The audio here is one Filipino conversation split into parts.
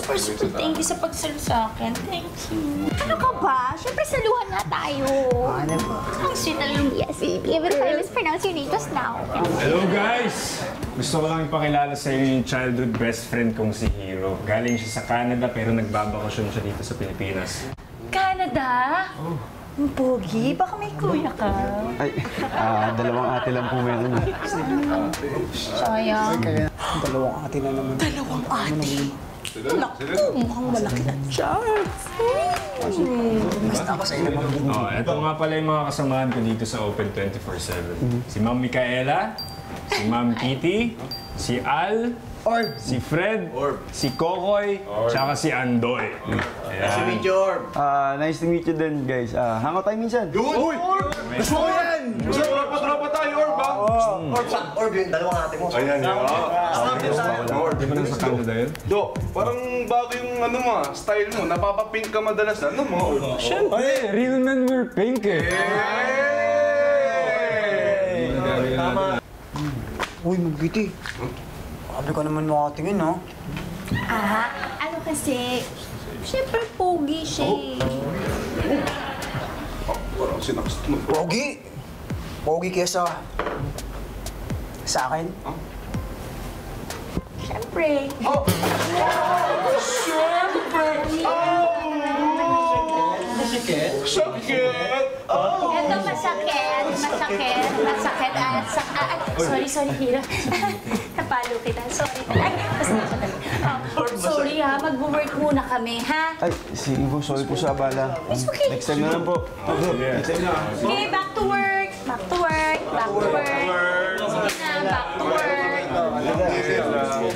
super thank you sa pag-serve sa akin. Thank you. Ano ka ba? Siyempre, saluhan nga tayo. Ano ba? Ang sweet na lang. Yes, even if I mispronounce your name just now. Hello guys! Gusto ko lang ipakilala sa inyo yung childhood best friend kong si Hero. Galing siya sa Canada pero nagbabakasyon siya dito sa Pilipinas. Canada? Oh. Ang pogi, baka may kuya ka. Ay, dalawang ate lang po meron. Sayang. Kaya, dalawang ate na naman. Dalawang ate? Naku, mukhang malaki na chance. Basta ako sa inyo. Ito nga pala yung mga kasamahan ko dito sa Open 24/7. Si Ma'am Micaela, si Ma'am Kitty, si Al, si Fred, si Kokoy, tsaka si Andoy. Nice to meet you, Orb. Nice to meet you din, guys. Hangout tayo minsan. Uy! Gusto ko yan! Gusto ko tropa tayo, Orb, ha? Orb yun, dalawang ate mo. Ayan yun. Di ba nasa Canada yun? Do, parang bago yung ano mo, style mo. Napapapink ka madalas. Ano mo? Siyempre, real men wear pink eh. Tama. Uy, Magiti. Sabi ka naman makatingin, no? Ano kasi, siyempre pogi siya eh. Parang sinakst mo. Pogi! Pogi kesa sa akin. Siyempre. Sakit! Ito masakit. Sorry, Hiro. Napalo kita. Sorry. Ay, sorry ha, mag-work muna kami, ha? Ay, sige po, sorry po sa abala. It's okay. Next time na lang po. Next time na. Okay, back to work. Back to work.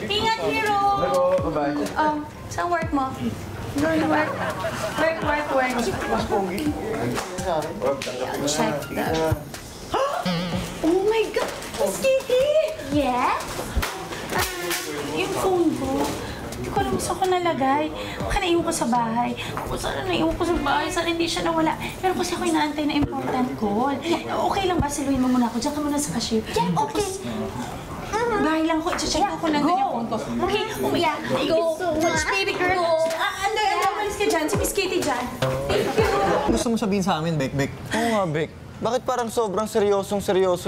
Ingat, Hiro. Bye-bye. Saan work mo? Work. Mas pogi. Check that. Oh my God! Miss Kitty! Yes? Yung phone ko. Hindi ko alam saan ko nalagay. Baka naiwan ko sa bahay. Sana naiwan ko sa bahay. Sana hindi siya nawala. Pero kasi ako inaantay na important call. Okay lang ba? Saluhin mo muna ako. Diyan ka muna sa cashier. Yeah, okay. Bahay lang ko. I-check ko kung nandun yung phone ko. Okay, umiyak. Thank you so much, baby girl. Umalis ka dyan. Si Miss Kitty dyan. Thank you. Gusto mo sabihin sa amin, Bek? Oo nga, Bek. Bakit parang sobrang seryoso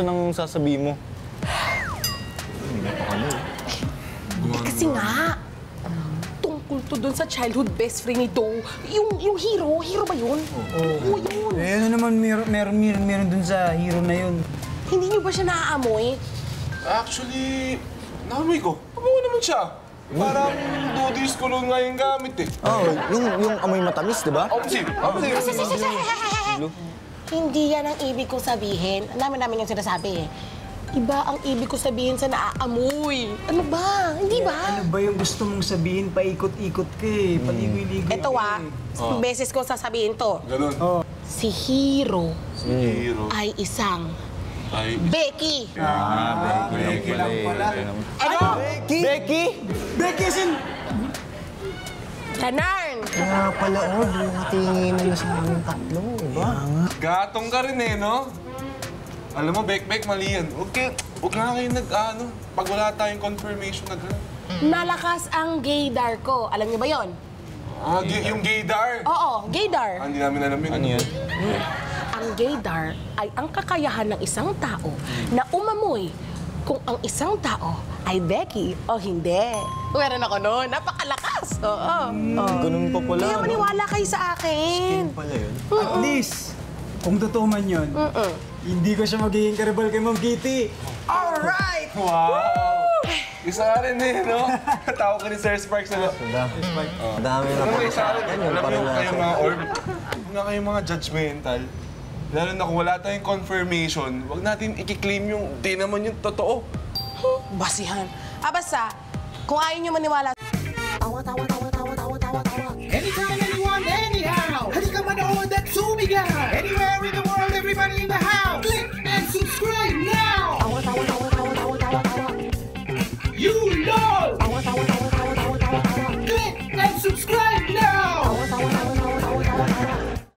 ng sasabihin mo? Kasi nga, tungkol to dun sa childhood best friend nito. Yung hero ba yun? Oo, yun. Eh, ano naman meron dun sa hero na yun? Hindi niyo ba siya naaamoy? Actually, naamoy ko. Amoy naman siya. Parang dudis ko lang nga yung gamit eh. Yung amoy matamis, di ba? Sige. Hindi yan ang ibig kong sabihin. Ang dami-dami yung sinasabi eh. Iba ang ibig ko sabihin sa naaamoy. Ano ba? Hindi ba? Ano ba yung gusto mong sabihin? Paikot-ikot ka eh. Paligoy-ligoy Ito beses ko sasabihin to. Ganun. Si Hero Hero. ay isang Ay, Becky. Becky lang pala. Ano? Becky? Becky sin... Ganarn! Kaya pala, yung natingin mo sa aming tatlo, diba? gatong ka rin eh, no? Alam mo, Bek, mali yan. Huwag nga kayo pag wala tayong confirmation na gano'n. Malakas ang gaydar ko. Alam niyo ba yon? Yung gaydar. Oo, gaydar. Hindi namin alam yun. Ano yun? Ang gaydar ay ang kakayahan ng isang tao na umamoy kung ang isang tao ay Becky o hindi. Meron ako noon. Napakalakas. Oo. Ganun pa pala, Kaya maniwala kayo sa akin. Pala yun. At least, kung totoo man yun, hindi ko siya magiging karibal kay Ma'am Kitty. Alright! Wow! Isa ka rin eh, no? Tawag ka ni Sir Sparks na. Dami na Alam mo, pa isa sa rin. akin. Alam Parang mo, kayo mga orb. Huwag nga kayong mga judgmental. Lalo na kung wala tayong confirmation, huwag natin i-claim yung di naman yung totoo. Basihan. Basta, kung ayaw niyo maniwala, tawa. Anytime, anyone, anyhow. Halika manood at sumigaw. Anywhere